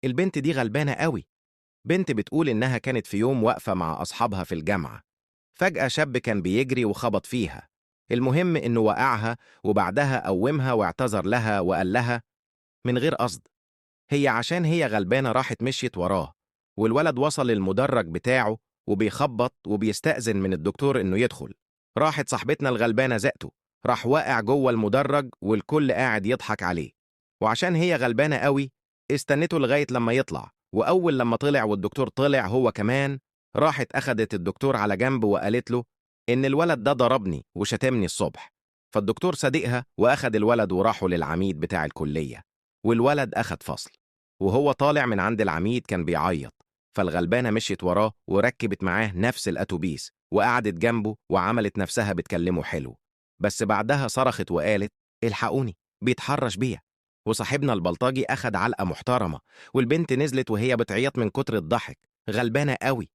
البنت دي غلبانة قوي. بنت بتقول إنها كانت في يوم واقفة مع أصحابها في الجامعة. فجأة شاب كان بيجري وخبط فيها. المهم إنه وقعها، وبعدها قومها واعتذر لها وقال لها من غير قصد. هي عشان هي غلبانة راحت مشيت وراه، والولد وصل المدرج بتاعه وبيخبط وبيستأذن من الدكتور إنه يدخل. راحت صاحبتنا الغلبانة زقته، راح واقع جوه المدرج والكل قاعد يضحك عليه. وعشان هي غلبانة قوي استنته لغاية لما يطلع، وأول لما طلع والدكتور طلع هو كمان، راحت أخدت الدكتور على جنب وقالت له إن الولد ده ضربني وشتمني الصبح. فالدكتور صدقها وأخد الولد وراحوا للعميد بتاع الكلية، والولد أخد فصل. وهو طالع من عند العميد كان بيعيط، فالغلبانة مشيت وراه وركبت معاه نفس الأتوبيس وقعدت جنبه وعملت نفسها بتكلمه حلو. بس بعدها صرخت وقالت الحقوني، بيتحرش بيا. وصاحبنا البلطجي أخد علقة محترمة، والبنت نزلت وهي بتعيط من كتر الضحك. غلبانة قوي.